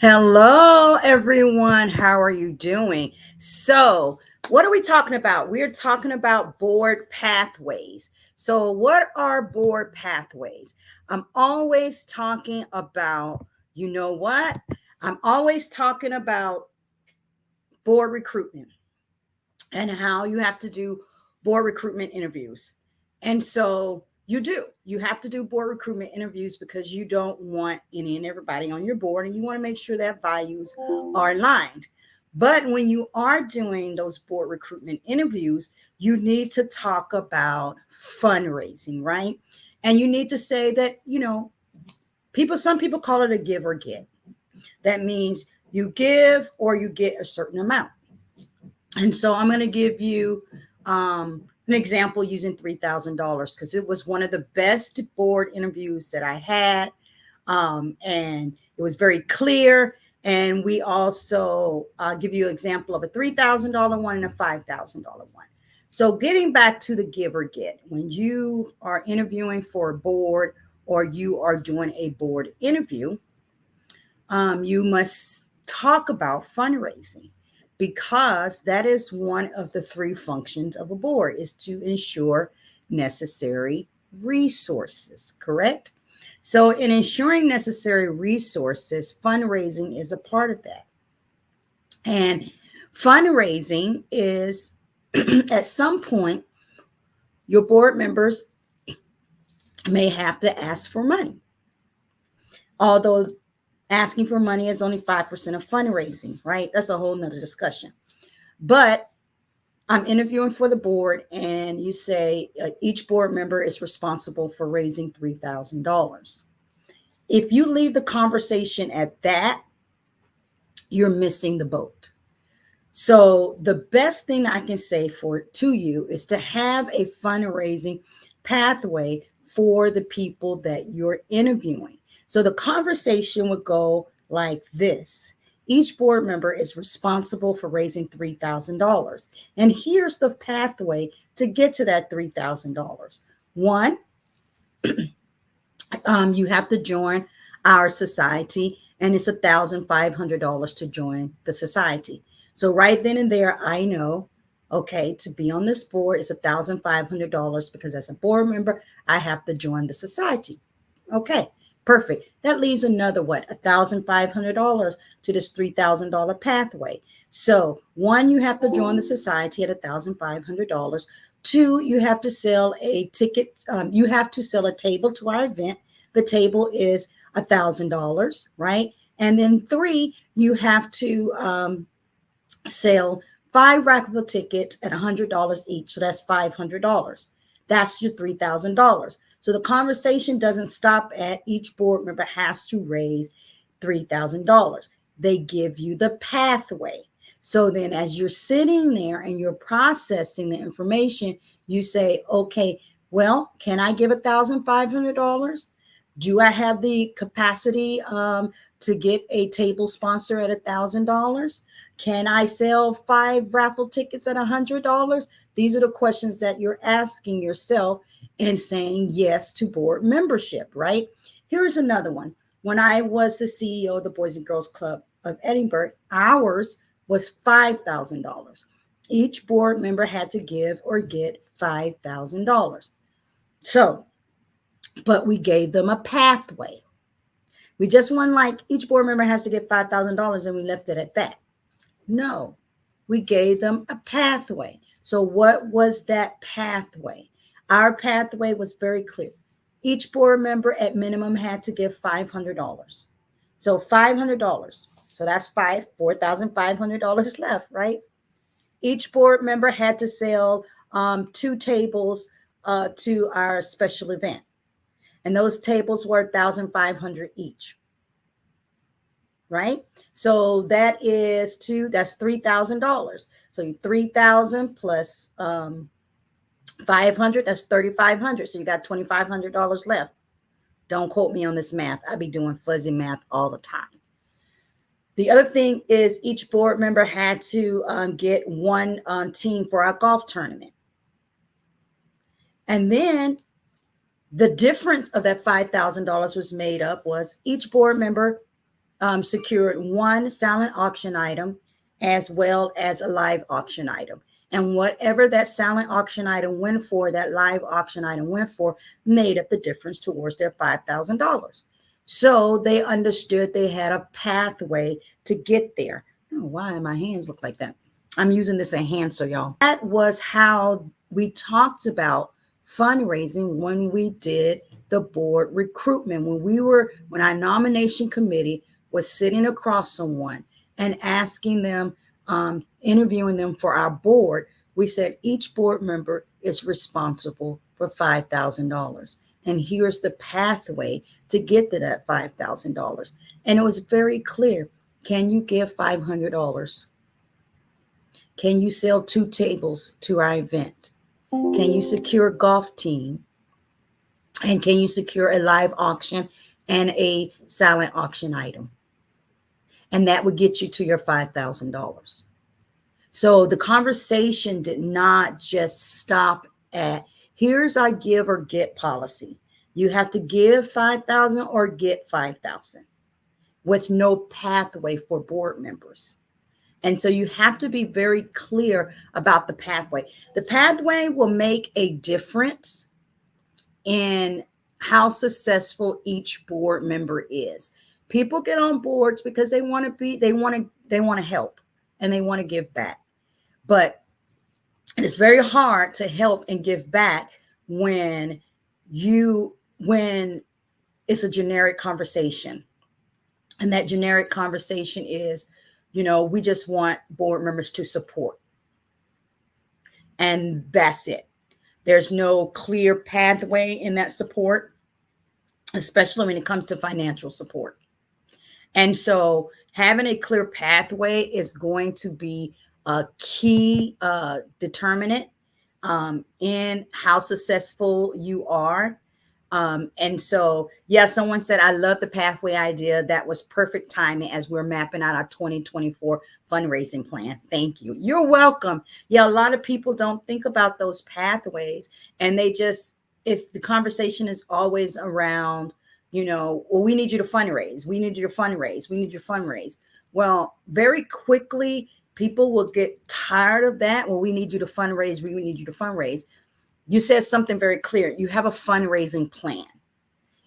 Hello, everyone. How are you doing? So, what are we talking about? We're talking about board pathways. So, what are board pathways? I'm always talking about, you know what? I'm always talking about board recruitment and how you have to do board recruitment interviews. And so you have to do board recruitment interviews because you don't want any and everybody on your board and you want to make sure that values are aligned. But when you are doing those board recruitment interviews, you need to talk about fundraising, right? And you need to say that, some people call it a give or get. That means you give or you get a certain amount. And so I'm going to give you an example using $3,000 because it was one of the best board interviews that I had. And it was very clear. And we also give you an example of a $3,000 one and a $5,000 one. So getting back to the give or get, when you are interviewing for a board or you are doing a board interview, you must talk about fundraising because that is one of the three functions of a board is to ensure necessary resources, correct? So in ensuring necessary resources, fundraising is a part of that. And fundraising is at some point your board members may have to ask for money. Although asking for money is only 5% of fundraising, right? That's a whole nother discussion. But I'm interviewing for the board, and you say each board member is responsible for raising $3,000. If you leave the conversation at that, you're missing the boat. So the best thing I can say to you is to have a fundraising pathway for the people that you're interviewing. So the conversation would go like this. Each board member is responsible for raising $3,000. And here's the pathway to get to that $3,000. One, you have to join our society, and it's $1,500 to join the society. So right then and there, I know, okay, to be on this board is $1,500 because as a board member, I have to join the society. Okay, perfect. That leaves another what? $1,500 to this $3,000 pathway. So one, you have to join the society at $1,500. Two, you have to sell a ticket. You have to sell a table to our event. The table is $1,000, right? And then three, you have to sell 5 raffle tickets at $100 each. So that's $500. That's your $3,000. So the conversation doesn't stop at each board member has to raise $3,000. They give you the pathway. So then as you're sitting there and you're processing the information, you say, okay, well, can I give $1,500? Do I have the capacity to get a table sponsor at $1,000? Can I sell 5 raffle tickets at $100? These are the questions that you're asking yourself and saying yes to board membership, right? Here's another one. When I was the CEO of the Boys and Girls Club of Edinburgh, ours was $5,000. Each board member had to give or get $5,000. So, but we gave them a pathway. We just won like each board member has to get $5,000 and we left it at that. No, we gave them a pathway. So what was that pathway? Our pathway was very clear. Each board member at minimum had to give $500. So $500. So that's $4,500 left, right? Each board member had to sell 2 tables to our special event. And those tables were 1,500 each. Right? So that's $3,000. So 3,000 plus 500, that's 3,500. So you got $2,500 left. Don't quote me on this math. I be doing fuzzy math all the time. The other thing is each board member had to get one team for our golf tournament. And then the difference of that $5,000 was made up was each board member secured one silent auction item as well as a live auction item. And whatever that silent auction item went for, that live auction item went for, made up the difference towards their $5,000. So they understood they had a pathway to get there. Oh, why my hands look like that? I'm using this enhancer, y'all. That was how we talked about fundraising when we did the board recruitment. When our nomination committee was sitting across someone and asking them, interviewing them for our board, we said each board member is responsible for $5,000. And here's the pathway to get to that $5,000. And it was very clear. Can you give $500? Can you sell 2 tables to our event? Can you secure a golf team? And can you secure a live auction and a silent auction item? And that would get you to your $5,000. So the conversation did not just stop at, here's our give or get policy. You have to give 5,000 or get 5,000 with no pathway for board members. And so you have to be very clear about the pathway. The pathway will make a difference in how successful each board member is. People get on boards because they want to help and they want to give back. But it's very hard to help and give back when it's a generic conversation. And that generic conversation is, we just want board members to support. And that's it. There's no clear pathway in that support, especially when it comes to financial support. And so having a clear pathway is going to be a key determinant in how successful you are. And so, yeah, someone said, I love the pathway idea. That was perfect timing as we're mapping out our 2024 fundraising plan. Thank you. You're welcome. Yeah, a lot of people don't think about those pathways, and the conversation is always around, well, we need you to fundraise. We need you to fundraise. We need you to fundraise. Well, very quickly, people will get tired of that. Well, we need you to fundraise. We need you to fundraise. You said something very clear. You have a fundraising plan.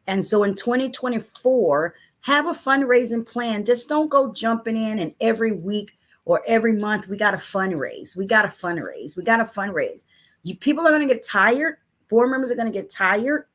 And so in 2024, have a fundraising plan. Just don't go jumping in and every week or every month, we got to fundraise. We got to fundraise. We got to fundraise. People are going to get tired. Board members are going to get tired.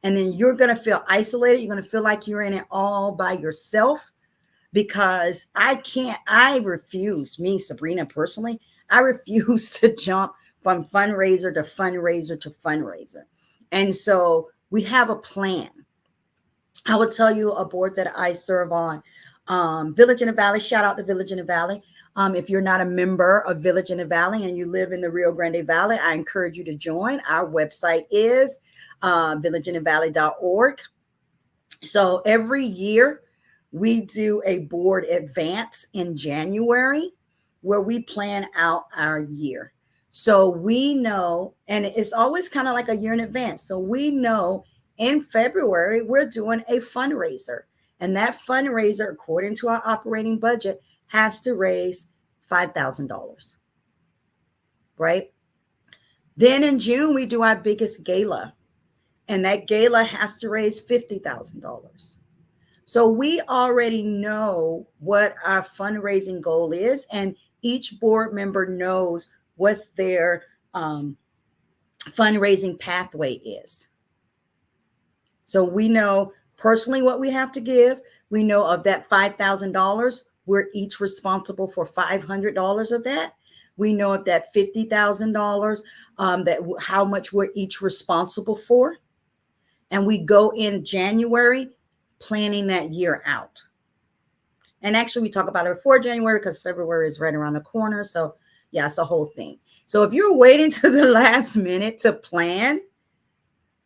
And then you're going to feel isolated. You're going to feel like you're in it all by yourself, because I refuse, me, Sabrina, personally, I refuse to jump from fundraiser to fundraiser to fundraiser. And so we have a plan. I will tell you a board that I serve on, Village in the Valley. Shout out to Village in the Valley. If you're not a member of Village in the Valley and you live in the Rio Grande Valley, I encourage you to join. Our website is villageinthevalley.org. So every year we do a board advance in January where we plan out our year. So we know, and it's always kind of like a year in advance. So we know in February, we're doing a fundraiser. And that fundraiser, according to our operating budget, has to raise $5,000. Right? Then in June, we do our biggest gala. And that gala has to raise $50,000. So we already know what our fundraising goal is. And each board member knows what their fundraising pathway is. So we know personally what we have to give. We know of that $5,000, we're each responsible for $500 of that. We know of that $50,000, how much we're each responsible for. And we go in January planning that year out. And actually we talk about it before January because February is right around the corner. So yeah, it's a whole thing. So if you're waiting to the last minute to plan,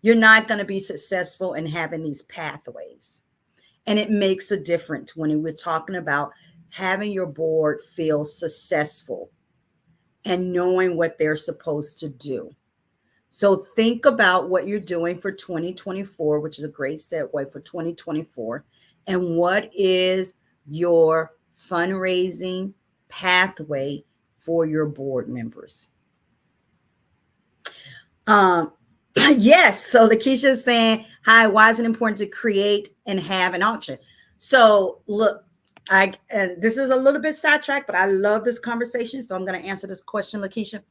you're not going to be successful in having these pathways. And it makes a difference when we're talking about having your board feel successful and knowing what they're supposed to do. So think about what you're doing for 2024, which is a great segue for 2024. And what is your fundraising pathway for your board members. Um, yes. So Lakeisha is saying, hi, why is it important to create and have an auction? So look, and this is a little bit sidetracked, but I love this conversation. So I'm going to answer this question, Lakeisha.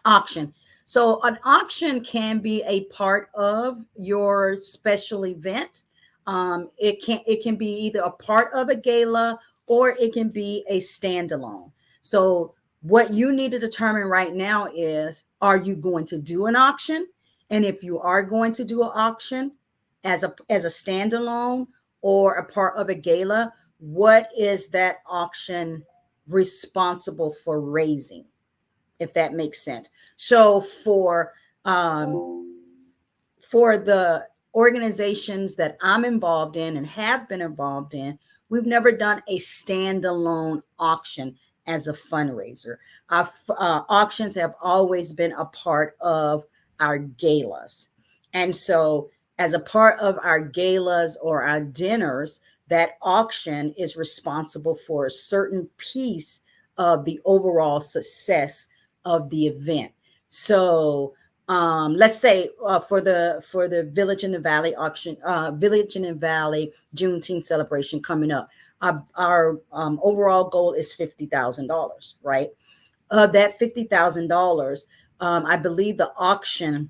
Auction. So an auction can be a part of your special event. It can be either a part of a gala or it can be a standalone. So what you need to determine right now is, are you going to do an auction? And if you are going to do an auction as a standalone or a part of a gala, what is that auction responsible for raising? If that makes sense. So for the organizations that I'm involved in and have been involved in, we've never done a standalone auction as a fundraiser. Our auctions have always been a part of our galas. And so, as a part of our galas or our dinners, that auction is responsible for a certain piece of the overall success of the event. So, let's say for the Village in the Valley auction, Village in the Valley Juneteenth celebration coming up, our overall goal is $50,000, right? Of that $50,000, I believe the auction,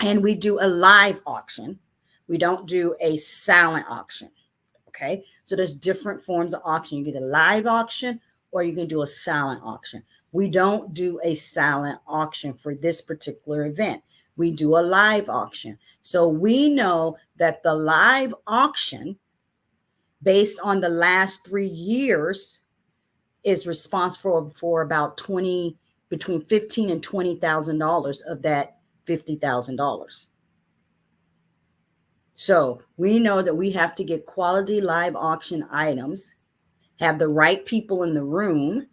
and we do a live auction. We don't do a silent auction. Okay, so there's different forms of auction. You get a live auction or you can do a silent auction. We don't do a silent auction for this particular event. We do a live auction. So we know that the live auction, based on the last 3 years, is responsible for about between $15,000 and $20,000 of that $50,000. So we know that we have to get quality live auction items, have the right people in the room,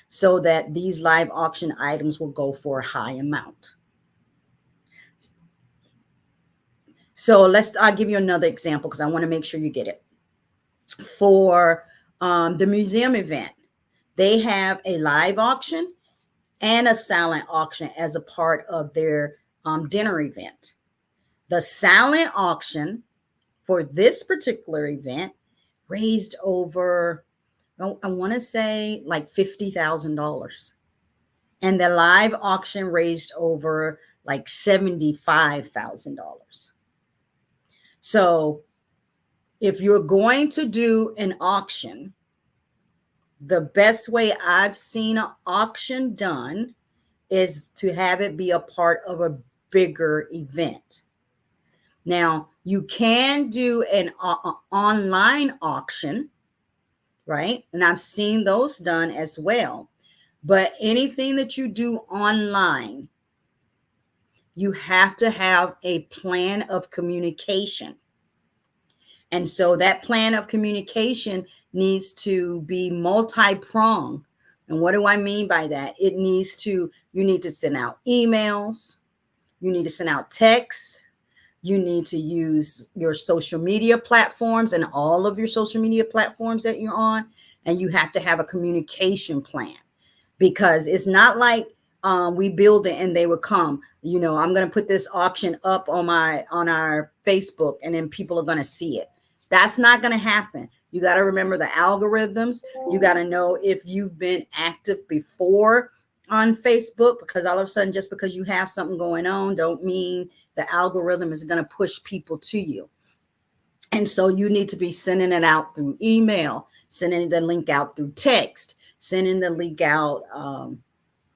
so that these live auction items will go for a high amount. So I'll give you another example because I want to make sure you get it. For the museum event, they have a live auction and a silent auction as a part of their dinner event. The silent auction for this particular event raised over, I want to say, like $50,000. And the live auction raised over like $75,000. So if you're going to do an auction, the best way I've seen an auction done is to have it be a part of a bigger event. Now, you can do an online auction, right? And I've seen those done as well. But anything that you do online, you have to have a plan of communication. And so that plan of communication needs to be multi-pronged. And what do I mean by that? You need to send out emails, you need to send out texts, you need to use your social media platforms and all of your social media platforms that you're on, and you have to have a communication plan, because it's not like we build it and they would come. I'm going to put this auction up on our Facebook and then people are going to see it. That's not going to happen. You got to remember the algorithms. You got to know if you've been active before on Facebook, because all of a sudden, just because you have something going on, don't mean the algorithm is going to push people to you. And so you need to be sending it out through email, sending the link out through text, sending the link out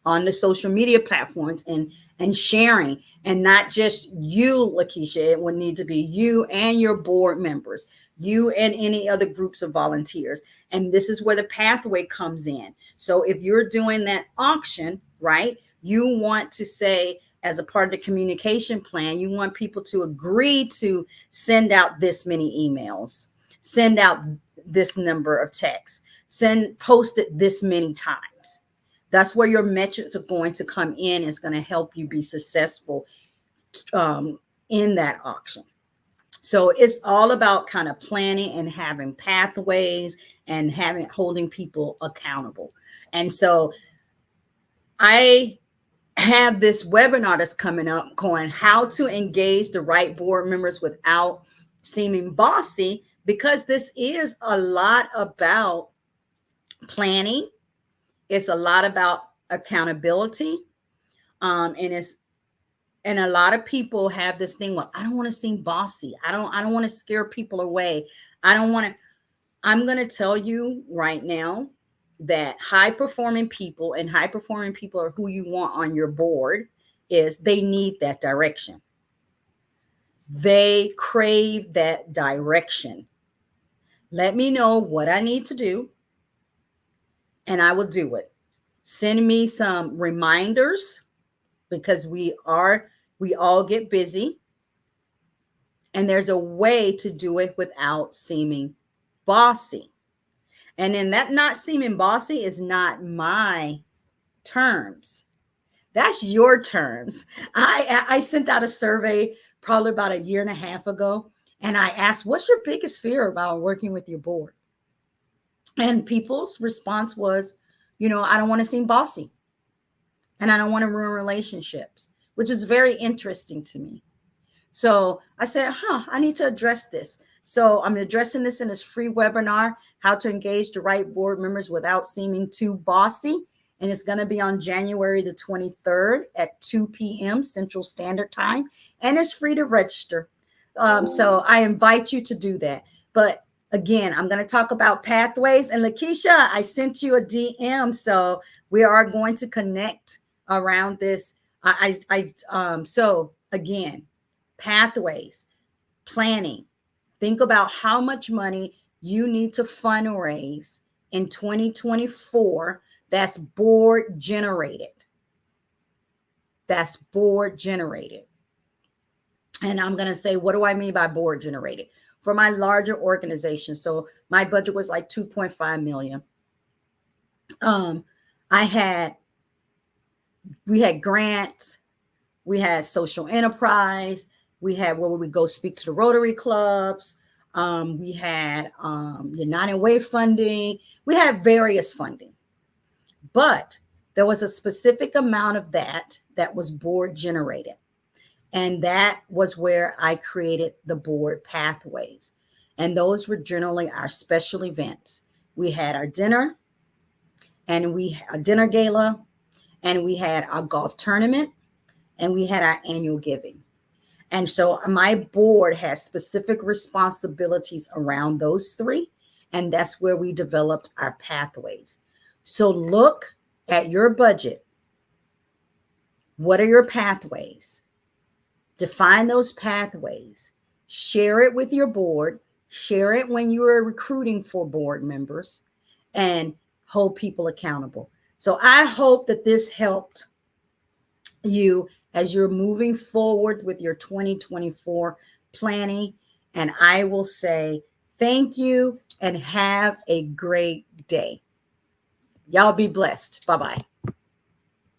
on the social media platforms, and sharing. And not just you, Lakeisha, it would need to be you and your board members, you and any other groups of volunteers. And this is where the pathway comes in. So if you're doing that auction, right, you want to say, as a part of the communication plan, you want people to agree to send out this many emails, send out this number of texts, post it this many times. That's where your metrics are going to come in. It's going to help you be successful in that auction. So it's all about kind of planning and having pathways and having holding people accountable. And so I have this webinar that's coming up going how to engage the right board members without seeming bossy, because this is a lot about planning. It's a lot about accountability. And a lot of people have this thing, well, I don't want to seem bossy. I don't want to scare people away. I don't want to. I'm going to tell you right now that high performing people, and high performing people are who you want on your board, is they need that direction. They crave that direction. Let me know what I need to do and I will do it. Send me some reminders, because we all get busy, and there's a way to do it without seeming bossy. And then that not seeming bossy is not my terms. That's your terms. I sent out a survey probably about a year and a half ago, and I asked, what's your biggest fear about working with your board? And people's response was, I don't want to seem bossy, and I don't want to ruin relationships, which was very interesting to me. So I said, I need to address this. So I'm addressing this in this free webinar, how to engage the right board members without seeming too bossy. And it's going to be on January the 23rd at 2 p.m. Central Standard Time. And it's free to register. So I invite you to do that. But again, I'm going to talk about pathways. And Lakeisha, I sent you a DM. So we are going to connect around this. So again, pathways, planning. Think about how much money you need to fundraise in 2024 that's board generated. That's board generated. And I'm going to say, what do I mean by board generated? For my larger organization, so my budget was like 2.5 million. We had grants, we had social enterprise, we had where we would go speak to the Rotary clubs. We had United Way funding. We had various funding, but there was a specific amount of that was board generated. And that was where I created the board pathways. And those were generally our special events. We had our dinner, and we had a dinner gala, and we had our golf tournament, and we had our annual giving. And so my board has specific responsibilities around those three. And that's where we developed our pathways. So look at your budget. What are your pathways? Define those pathways. Share it with your board. Share it when you are recruiting for board members, and hold people accountable. So I hope that this helped you as you're moving forward with your 2024 planning. And I will say thank you and have a great day. Y'all be blessed. Bye-bye.